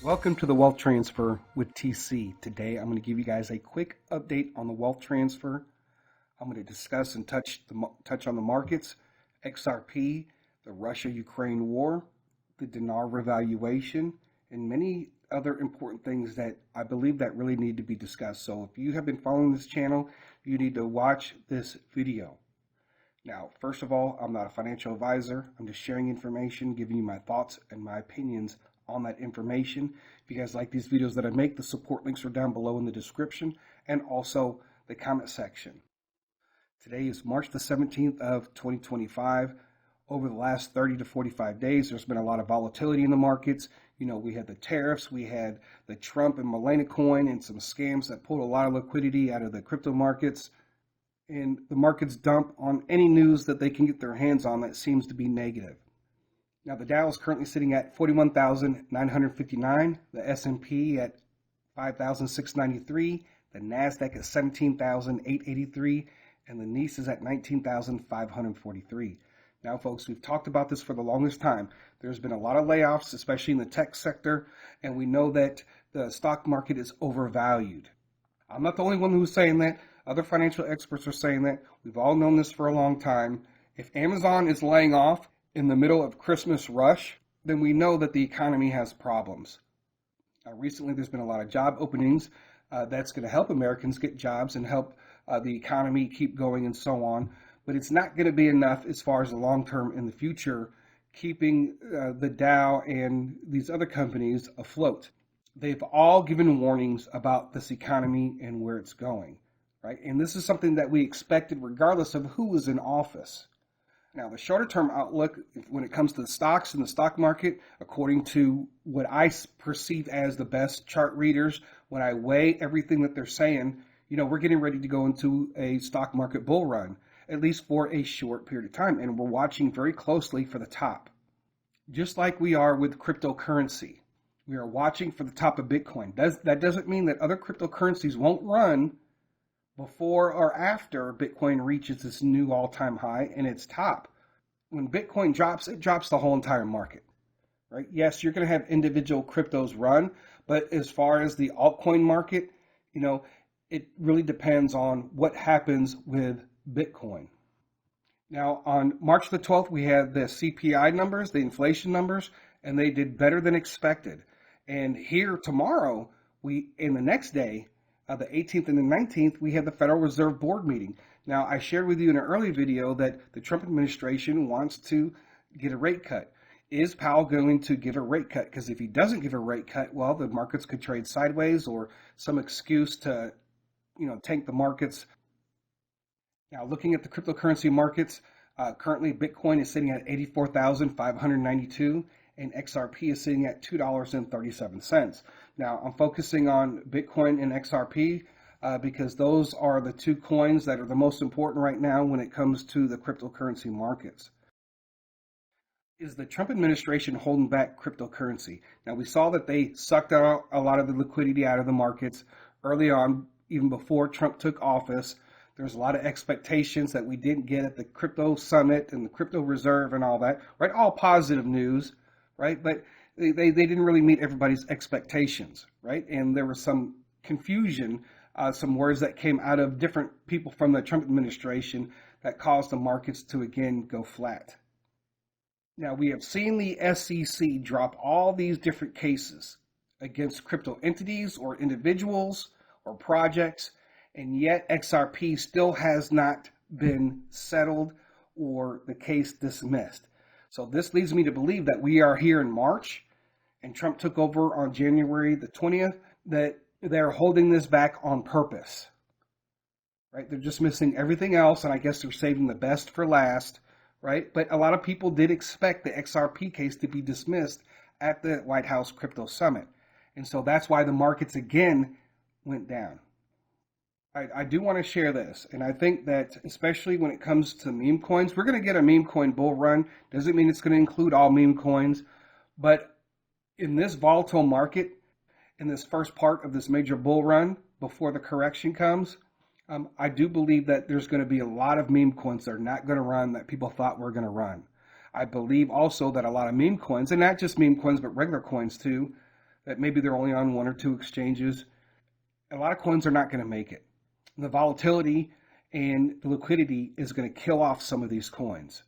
Welcome to the Wealth Transfer with TC. Today I'm going to give you guys a quick update on the wealth transfer. I'm going to discuss and touch on the markets, XRP, the Russia-Ukraine war, the Dinar revaluation, and many other important things that I believe that really need to be discussed. So if you have been following this channel, you need to watch this video. Now, first of all, I'm not a financial advisor. I'm just sharing information, giving you my thoughts and my opinions on that information. If you guys like these videos that I make, the support links are down below in the description and also the comment section. Today is March the 17th of 2025. Over the last 30 to 45 days, there's been a lot of volatility in the markets. You know, we had the tariffs, we had the Trump and Melania coin and some scams that pulled a lot of liquidity out of the crypto markets. And the markets dump on any news that they can get their hands on that seems to be negative. Now, the Dow is currently sitting at 41,959, the S&P at 5,693, the NASDAQ at 17,883, and the NICE is at 19,543. Now, folks, we've talked about this for the longest time. There's been a lot of layoffs, especially in the tech sector, and we know that the stock market is overvalued. I'm not the only one who's saying that. Other financial experts are saying that. We've all known this for a long time. If Amazon is laying off in the middle of Christmas rush, then we know that the economy has problems. Recently, there's been a lot of job openings that's going to help Americans get jobs and help the economy keep going and so on. But it's not going to be enough as far as the long term in the future, keeping the Dow and these other companies afloat. They've all given warnings about this economy and where it's going, right? And this is something that we expected regardless of who was in office. Now, the shorter term outlook, when it comes to the stocks and the stock market, according to what I perceive as the best chart readers, when I weigh everything that they're saying, you know, we're getting ready to go into a stock market bull run, at least for a short period of time. And we're watching very closely for the top, just like we are with cryptocurrency. We are watching for the top of Bitcoin. That doesn't mean that other cryptocurrencies won't run before or after Bitcoin reaches its new all-time high and its top. When Bitcoin drops, it drops the whole entire market, right? Yes, you're going to have individual cryptos run, but as far as the altcoin market, you know, it really depends on what happens with Bitcoin. Now, on March the 12th, we had the CPI numbers, the inflation numbers, and they did better than expected. And here tomorrow, in the next day, the 18th and the 19th, we had the Federal Reserve Board meeting. Now, I shared with you in an early video that the Trump administration wants to get a rate cut. Is Powell going to give a rate cut? Because if he doesn't give a rate cut, well, the markets could trade sideways or some excuse to, tank the markets. Now, looking at the cryptocurrency markets, currently Bitcoin is sitting at 84,592 and XRP is sitting at $2.37. Now, I'm focusing on Bitcoin and XRP because those are the two coins that are the most important right now when it comes to the cryptocurrency markets. Is the Trump administration holding back cryptocurrency? Now, we saw that they sucked out a lot of the liquidity out of the markets early on, even before Trump took office. There's a lot of expectations that we didn't get at the crypto summit and the crypto reserve and all that, right? All positive news, right? But they didn't really meet everybody's expectations, right? And there was some confusion, some words that came out of different people from the Trump administration that caused the markets to again go flat. Now, we have seen the SEC drop all these different cases against crypto entities or individuals or projects, and yet XRP still has not been settled or the case dismissed. So this leads me to believe that we are here in March and Trump took over on January the 20th, that they're holding this back on purpose, right? They're just missing everything else, and I guess they're saving the best for last, right? But a lot of people did expect the XRP case to be dismissed at the White House Crypto Summit. And so that's why the markets again went down. I do want to share this, and I think that especially when it comes to meme coins, we're going to get a meme coin bull run. Doesn't mean it's going to include all meme coins, but in this volatile market, in this first part of this major bull run before the correction comes, I do believe that there's going to be a lot of meme coins that are not going to run that people thought were going to run. I believe also that a lot of meme coins, and not just meme coins, but regular coins too, that maybe they're only on one or two exchanges. A lot of coins are not going to make it. The volatility and the liquidity is going to kill off some of these coins.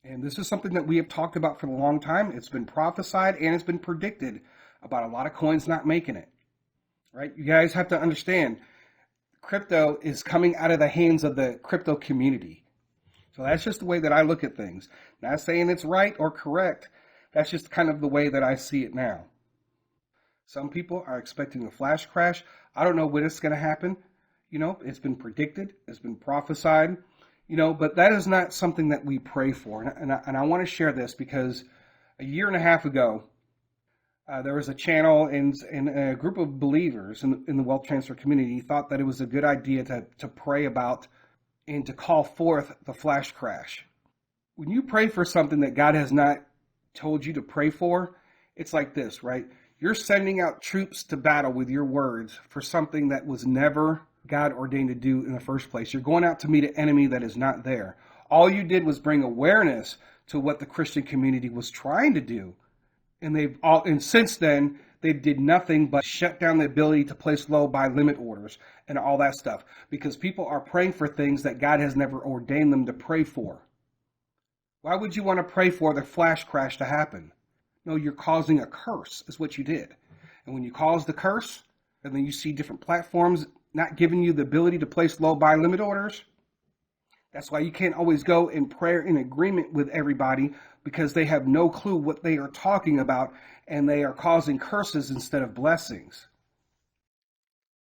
And this is something that we have talked about for a long time. It's been prophesied and it's been predicted about a lot of coins not making it. Right? You guys have to understand, crypto is coming out of the hands of the crypto community. So that's just the way that I look at things. Not saying it's right or correct. That's just kind of the way that I see it now. Some people are expecting a flash crash. I don't know when it's going to happen. It's been predicted. It's been prophesied. But that is not something that we pray for. And I want to share this because a year and a half ago, there was a channel and a group of believers in the wealth transfer community thought that it was a good idea to pray about and to call forth the flash crash. When you pray for something that God has not told you to pray for, it's like this, right? You're sending out troops to battle with your words for something that was never God ordained to do in the first place. You're going out to meet an enemy that is not there. All you did was bring awareness to what the Christian community was trying to do. And since then, they did nothing but shut down the ability to place low buy limit orders and all that stuff because people are praying for things that God has never ordained them to pray for. Why would you want to pray for the flash crash to happen? No, you're causing a curse is what you did. And when you cause the curse, and then you see different platforms not giving you the ability to place low buy limit orders, that's why you can't always go in prayer in agreement with everybody because they have no clue what they are talking about and they are causing curses instead of blessings.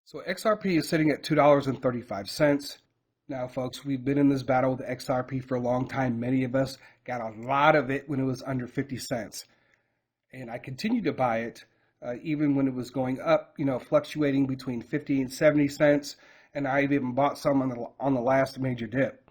So XRP is sitting at $2.35. Now, folks, we've been in this battle with XRP for a long time. Many of us got a lot of it when it was under 50 cents. And I continued to buy it even when it was going up, fluctuating between 50 and 70 cents. And I even bought some on the last major dip.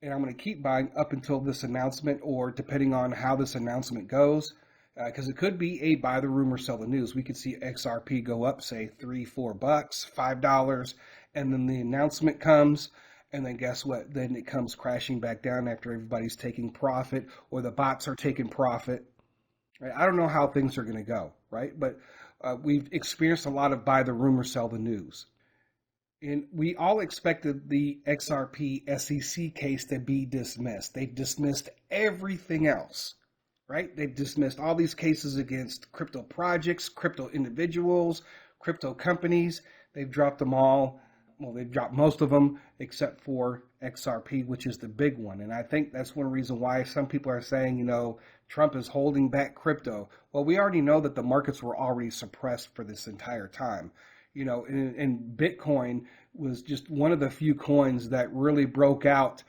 And I'm going to keep buying up until this announcement or depending on how this announcement goes. Because it could be a buy the rumor, sell the news. We could see XRP go up, say, $3-4, $5, and then the announcement comes. And then guess what? Then it comes crashing back down after everybody's taking profit or the bots are taking profit. Right? I don't know how things are going to go, right? But we've experienced a lot of buy the rumor, sell the news. And we all expected the XRP SEC case to be dismissed. They dismissed everything else, right? They've dismissed all these cases against crypto projects, crypto individuals, crypto companies. They've dropped them all. Well, they've dropped most of them except for XRP, which is the big one. And I think that's one reason why some people are saying, Trump is holding back crypto. Well, we already know that the markets were already suppressed for this entire time. And Bitcoin was just one of the few coins that really broke out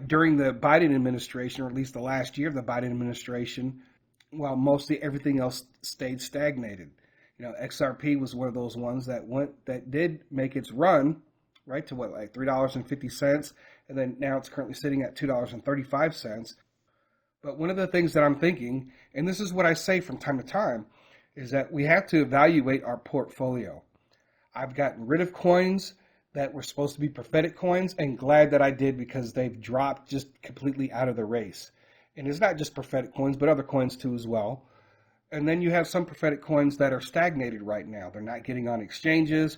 during the Biden administration, or at least the last year of the Biden administration, while mostly everything else stayed stagnated. XRP was one of those ones that did make its run, right, to like $3.50, and then now it's currently sitting at $2.35. But one of the things that I'm thinking, and this is what I say from time to time, is that we have to evaluate our portfolio. I've gotten rid of coins that were supposed to be prophetic coins, and glad that I did because they've dropped just completely out of the race. And it's not just prophetic coins, but other coins too as well. And then you have some prophetic coins that are stagnated right now. They're not getting on exchanges,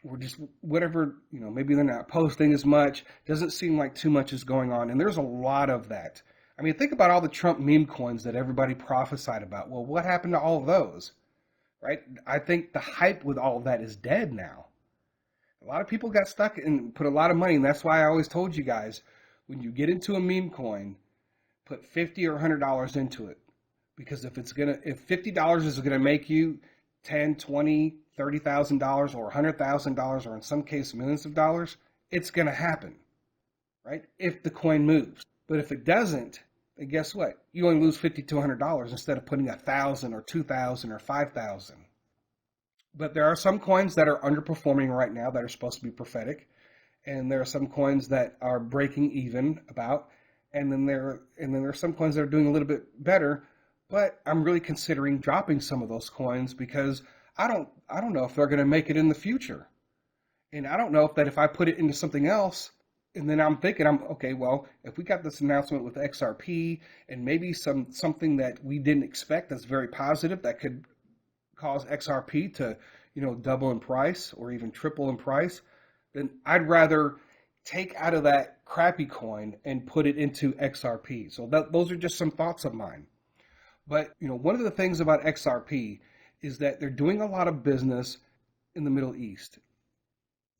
or just whatever, maybe they're not posting as much. Doesn't seem like too much is going on. And there's a lot of that. I mean, think about all the Trump meme coins that everybody prophesied about. Well, what happened to all of those? Right? I think the hype with all of that is dead now. A lot of people got stuck and put a lot of money, and that's why I always told you guys, when you get into a meme coin, put $50 or $100 into it. Because if $50 is gonna make you $10, $20, $30,000 or $100,000, or in some cases millions of dollars, it's gonna happen, right? If the coin moves. But if it doesn't, then guess what? You only lose $50 to $100 instead of putting $1,000 or $2,000 or $5,000. But there are some coins that are underperforming right now that are supposed to be prophetic, and there are some coins that are breaking even about, and then there are some coins that are doing a little bit better. But I'm really considering dropping some of those coins because I don't know if they're going to make it in the future, and I don't know if I put it into something else. And then I'm thinking, okay, well, if we got this announcement with XRP and maybe something that we didn't expect that's very positive that could cause XRP to, double in price or even triple in price, then I'd rather take out of that crappy coin and put it into XRP. So those are just some thoughts of mine. But, one of the things about XRP is that they're doing a lot of business in the Middle East.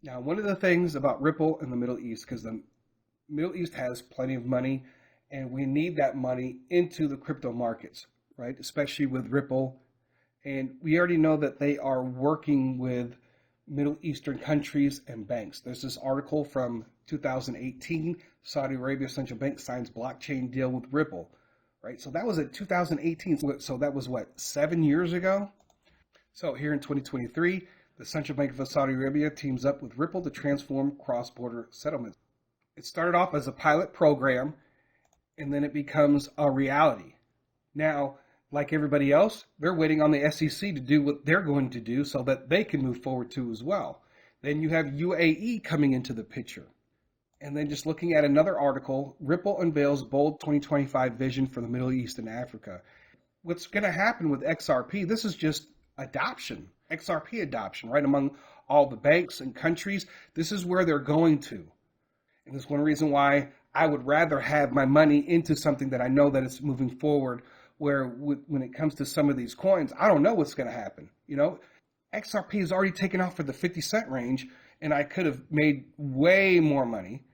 Now, one of the things about Ripple in the Middle East, because the Middle East has plenty of money, and we need that money into the crypto markets, right? Especially with Ripple. And we already know that they are working with Middle Eastern countries and banks. There's this article from 2018, Saudi Arabia Central Bank signs blockchain deal with Ripple, right? So that was in 2018. So that was what, 7 years ago? So here in 2023, the Central Bank of Saudi Arabia teams up with Ripple to transform cross-border settlements. It started off as a pilot program, and then it becomes a reality. Now, like everybody else, they're waiting on the SEC to do what they're going to do so that they can move forward too as well. Then you have UAE coming into the picture. And then just looking at another article, Ripple unveils bold 2025 vision for the Middle East and Africa. What's going to happen with XRP, this is just adoption, XRP adoption, right? Among all the banks and countries, this is where they're going to. And that's one reason why I would rather have my money into something that I know that it's moving forward, where when it comes to some of these coins, I don't know what's going to happen. XRP has already taken off for the 50-cent range, and I could have made way more money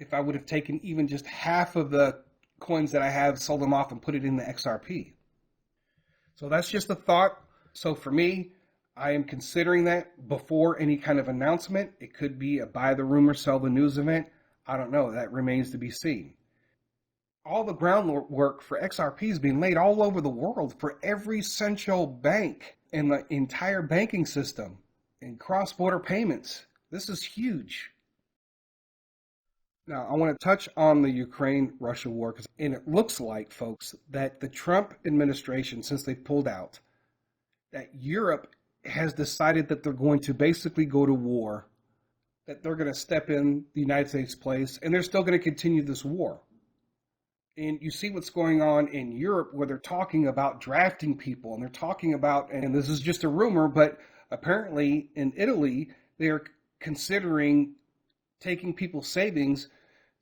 if I would have taken even just half of the coins that I have, sold them off, and put it in the XRP. So that's just a thought. So for me, I am considering that before any kind of announcement. It could be a buy the rumor, sell the news event. I don't know. That remains to be seen. All the groundwork for XRP is being laid all over the world for every central bank in the entire banking system and cross-border payments. This is huge. Now, I want to touch on the Ukraine-Russia war, and it looks like, folks, that the Trump administration, since they pulled out, that Europe has decided that they're going to basically go to war, that they're going to step in the United States' place, and they're still going to continue this war. And you see what's going on in Europe, where they're talking about drafting people, and they're talking about, and this is just a rumor, but apparently in Italy, they're considering taking people's savings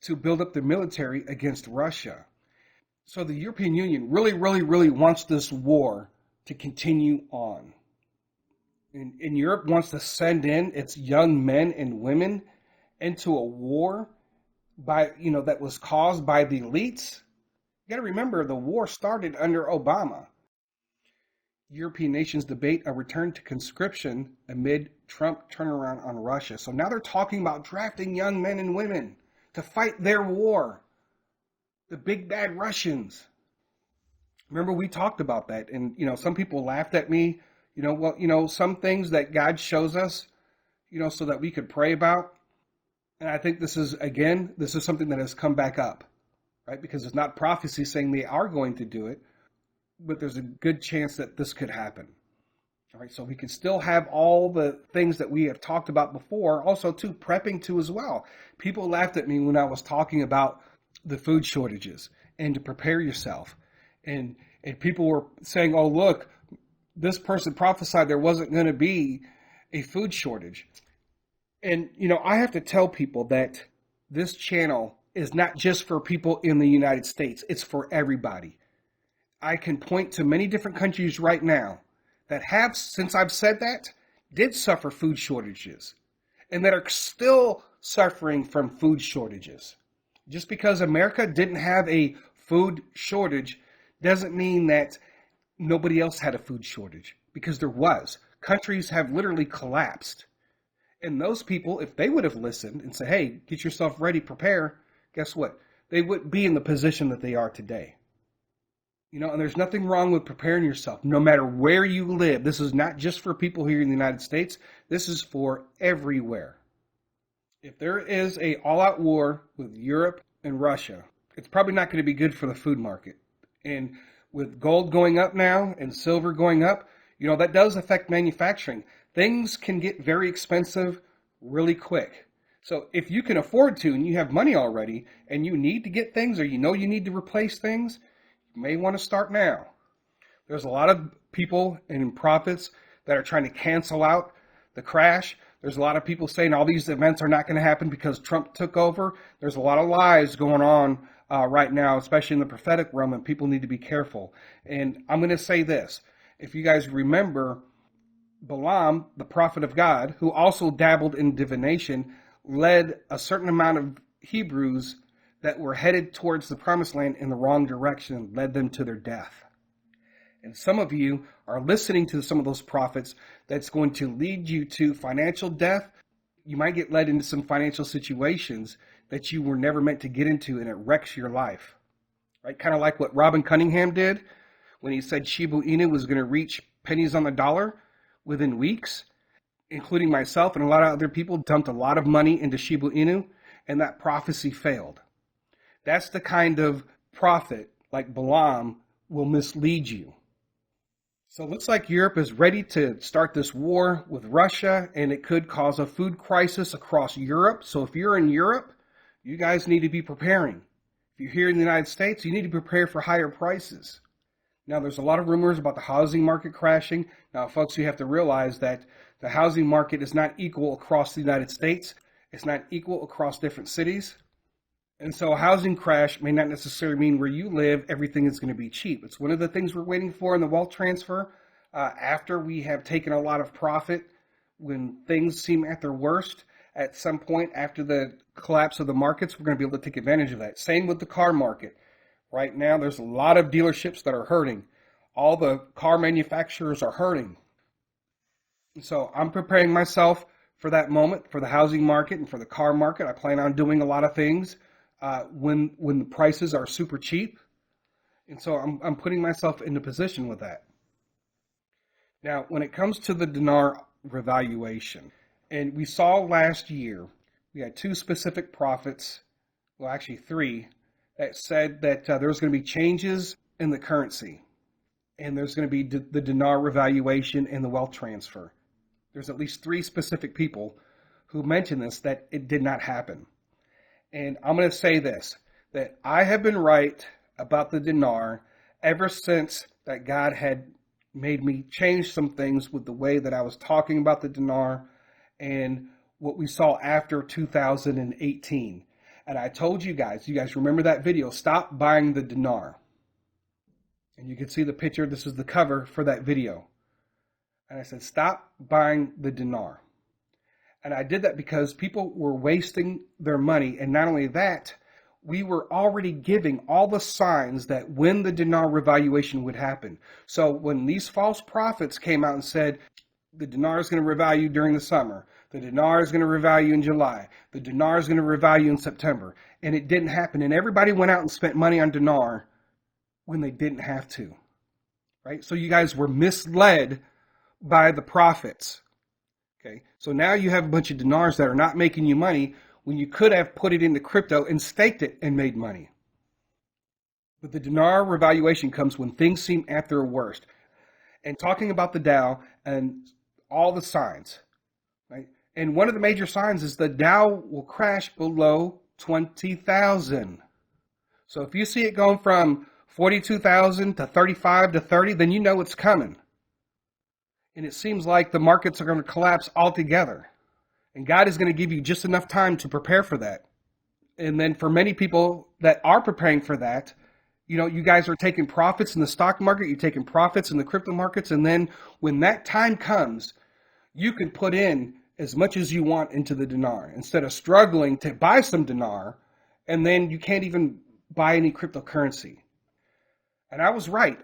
to build up their military against Russia. So the European Union really, really, really wants this war to continue on. And Europe wants to send in its young men and women into a war that was caused by the elites. You got to remember, the war started under Obama. European nations debate a return to conscription amid Trump turnaround on Russia. So now they're talking about drafting young men and women to fight their war, the big bad Russians. Remember, we talked about that, and some people laughed at me. Some things that God shows us, so that we could pray about. And I think this is something that has come back up, right? Because it's not prophecy saying they are going to do it, but there's a good chance that this could happen. All right, so we could still have all the things that we have talked about before, also too, prepping too as well. People laughed at me when I was talking about the food shortages and to prepare yourself. And people were saying, oh, look, this person prophesied there wasn't going to be a food shortage. And, I have to tell people that this channel is not just for people in the United States. It's for everybody. I can point to many different countries right now that have, since I've said that, did suffer food shortages and that are still suffering from food shortages. Just because America didn't have a food shortage doesn't mean that nobody else had a food shortage, because there was. Countries have literally collapsed. And those people, if they would have listened and said, hey, get yourself ready, prepare, guess what? They wouldn't be in the position that they are today. And there's nothing wrong with preparing yourself, no matter where you live. This is not just for people here in the United States. This is for everywhere. If there is an all-out war with Europe and Russia, it's probably not going to be good for the food market. And with gold going up now and silver going up, that does affect manufacturing. Things can get very expensive really quick. So if you can afford to and you have money already and you need to get things, or you need to replace things, you may want to start now. There's a lot of people and prophets that are trying to cancel out the crash. There's a lot of people saying all these events are not going to happen because Trump took over. There's a lot of lies going on right now, especially in the prophetic realm, and people need to be careful. And I'm going to say this. If you guys remember, Balaam, the prophet of God, who also dabbled in divination, led a certain amount of Hebrews that were headed towards the promised land in the wrong direction and led them to their death. And some of you are listening to some of those prophets that's going to lead you to financial death. You might get led into some financial situations that you were never meant to get into, and it wrecks your life. Right? Kind of like what Robin Cunningham did when he said Shiba Inu was going to reach pennies on the dollar within weeks, including myself and a lot of other people dumped a lot of money into Shiba Inu, and that prophecy failed. That's the kind of prophet like Balaam will mislead you. So it looks like Europe is ready to start this war with Russia, and it could cause a food crisis across Europe. So if you're in Europe, you guys need to be preparing. If you're here in the United States, you need to prepare for higher prices. Now, there's a lot of rumors about the housing market crashing. Now, folks, you have to realize that the housing market is not equal across the United States. It's not equal across different cities. And so a housing crash may not necessarily mean where you live, everything is going to be cheap. It's one of the things we're waiting for in the wealth transfer. After we have taken a lot of profit, when things seem at their worst, at some point after the collapse of the markets, we're going to be able to take advantage of that. Same with the car market. Right now, there's a lot of dealerships that are hurting. All the car manufacturers are hurting. And so I'm preparing myself for that moment, for the housing market and for the car market. I plan on doing a lot of things when the prices are super cheap. And so I'm putting myself in a position with that. Now, when it comes to the dinar revaluation, and we saw last year, we had two specific prophets, well, actually three, that said that there was going to be changes in the currency. And there's going to be the dinar revaluation and the wealth transfer. There's at least three specific people who mentioned this, that it did not happen. And I'm going to say this, that I have been right about the dinar ever since that God had made me change some things with the way that I was talking about the dinar and what we saw after 2018. And I told you guys remember that video, stop buying the dinar. And you can see the picture, this is the cover for that video. And I said, stop buying the dinar. And I did that because people were wasting their money. And not only that, we were already giving all the signs that when the dinar revaluation would happen. So when these false prophets came out and said, the dinar is going to revalue during the summer, the dinar is going to revalue in July, the dinar is going to revalue in September, and it didn't happen. And everybody went out and spent money on dinar when they didn't have to. Right? So you guys were misled by the prophets. Okay, so now you have a bunch of dinars that are not making you money when you could have put it into crypto and staked it and made money. But the dinar revaluation comes when things seem at their worst. And talking about the Dow and all the signs, right? And one of the major signs is the Dow will crash below 20,000. So if you see it going from 42,000 to 35 to 30, then you know it's coming. And it seems like the markets are going to collapse altogether. And God is going to give you just enough time to prepare for that. And then for many people that are preparing for that, you guys are taking profits in the stock market, you're taking profits in the crypto markets, and then when that time comes, you can put in as much as you want into the dinar instead of struggling to buy some dinar, and then you can't even buy any cryptocurrency. And I was right.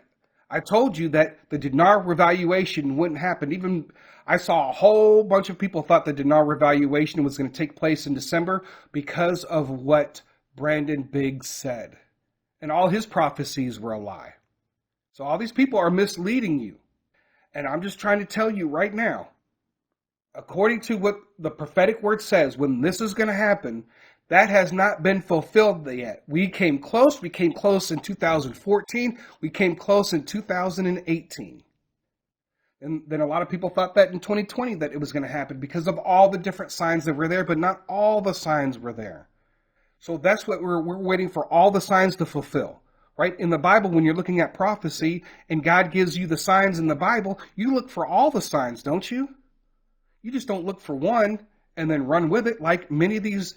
I told you that the dinar revaluation wouldn't happen. Even I saw a whole bunch of people thought the dinar revaluation was going to take place in December because of what Brandon Biggs said. And all his prophecies were a lie. So all these people are misleading you. And I'm just trying to tell you right now, according to what the prophetic word says, when this is going to happen, that has not been fulfilled yet. We came close. We came close in 2014. We came close in 2018. And then a lot of people thought that in 2020 that it was going to happen because of all the different signs that were there, but not all the signs were there. So that's what we're waiting for, all the signs to fulfill. right? In the Bible, when you're looking at prophecy and God gives you the signs in the Bible, you look for all the signs, don't you? You just don't look for one and then run with it like many of these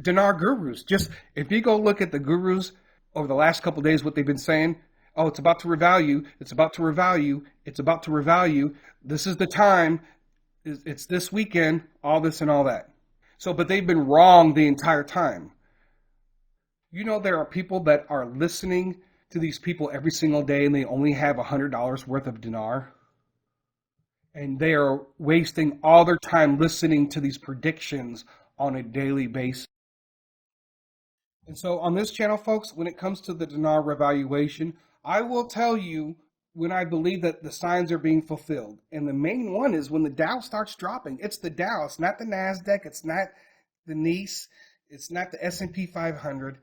Dinar gurus. Just if you go look at the gurus over the last couple of days, what they've been saying, oh, it's about to revalue, it's about to revalue, it's about to revalue, this is the time, it's this weekend, all this and all that. So, but they've been wrong the entire time. You know, there are people that are listening to these people every single day and they only have $100 worth of dinar. And they are wasting all their time listening to these predictions on a daily basis. And so on this channel, folks, when it comes to the dinar revaluation, I will tell you when I believe that the signs are being fulfilled. And the main one is when the Dow starts dropping. It's the Dow. It's not the NASDAQ. It's not the NICE. It's not the S&P 500.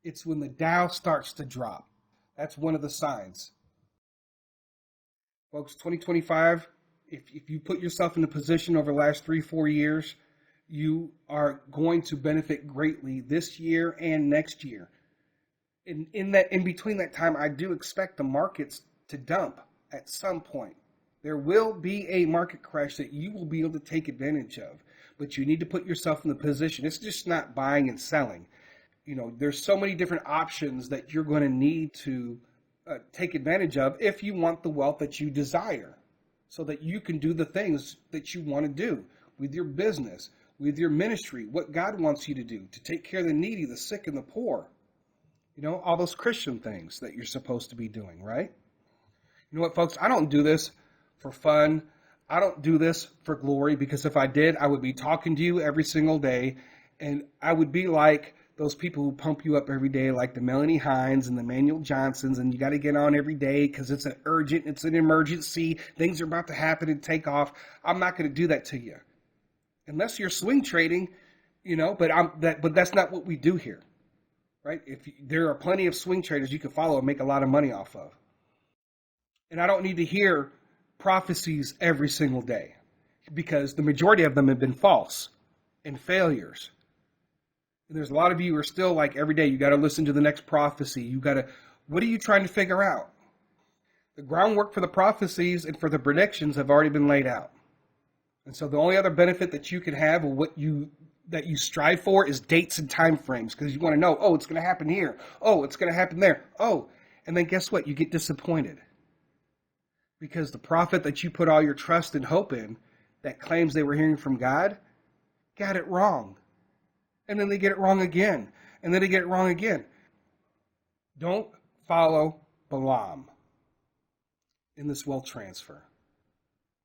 It's when the Dow starts to drop. That's one of the signs. Folks, 2025, if you put yourself in a position over the last 3-4 years, you are going to benefit greatly this year and next year. In between that time, I do expect the markets to dump at some point. There will be a market crash that you will be able to take advantage of, but you need to put yourself in the position. It's just not buying and selling. You know, there's so many different options that you're going to need to take advantage of if you want the wealth that you desire, so that you can do the things that you want to do with your business, with your ministry, what God wants you to do, to take care of the needy, the sick, and the poor. You know, all those Christian things that you're supposed to be doing, right? You know what, folks? I don't do this for fun. I don't do this for glory, because if I did, I would be talking to you every single day, and I would be like those people who pump you up every day, like the Melanie Hines and the Manuel Johnsons, and you got to get on every day because it's an urgent, it's an emergency, things are about to happen and take off. I'm not going to do that to you, unless you're swing trading, you know. But that's not what we do here, right? There are plenty of swing traders you can follow and make a lot of money off of, and I don't need to hear prophecies every single day, because the majority of them have been false and failures. And there's a lot of you who are still like, every day you got to listen to the next prophecy. What are you trying to figure out? The groundwork for the prophecies and for the predictions have already been laid out. And so the only other benefit that you can have, or that you strive for, is dates and time frames, because you want to know, oh, it's going to happen here. Oh, it's going to happen there. Oh, and then guess what? You get disappointed, because the prophet that you put all your trust and hope in, that claims they were hearing from God, got it wrong. And then they get it wrong again. And then they get it wrong again. Don't follow Balaam in this wealth transfer,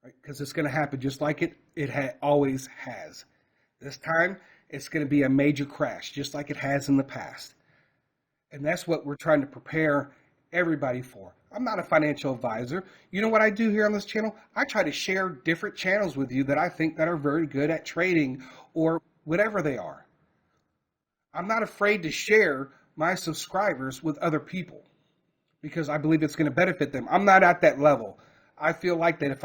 right? Because it's going to happen just like it always has. This time, it's going to be a major crash, just like it has in the past. And that's what we're trying to prepare everybody for. I'm not a financial advisor. You know what I do here on this channel? I try to share different channels with you that I think that are very good at trading, or whatever they are. I'm not afraid to share my subscribers with other people, because I believe it's going to benefit them. I'm not at that level. I feel like that if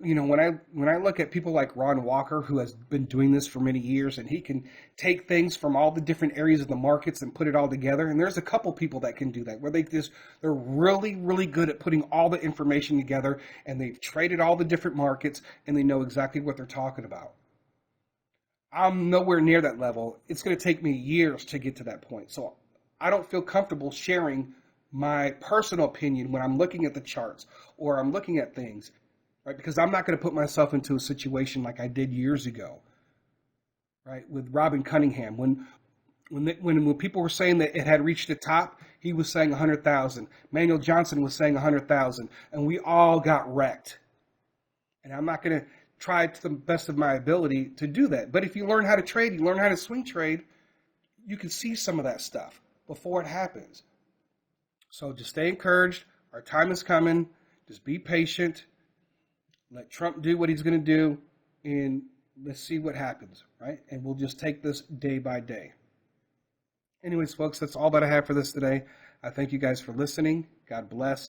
when I look at people like Ron Walker, who has been doing this for many years, and he can take things from all the different areas of the markets and put it all together. And there's a couple people that can do that, where they're really, really good at putting all the information together, and they've traded all the different markets, and they know exactly what they're talking about. I'm nowhere near that level. It's going to take me years to get to that point. So I don't feel comfortable sharing my personal opinion when I'm looking at the charts or I'm looking at things, right? Because I'm not going to put myself into a situation like I did years ago, right? With Robin Cunningham. When people were saying that it had reached the top, he was saying 100,000. Manuel Johnson was saying 100,000. And we all got wrecked. And I'm not going to try to the best of my ability to do that. But if you learn how to trade, you learn how to swing trade, you can see some of that stuff before it happens. So just stay encouraged. Our time is coming. Just be patient. Let Trump do what he's going to do, and let's see what happens, right? And we'll just take this day by day. Anyways, folks, that's all that I have for this today. I thank you guys for listening. God bless.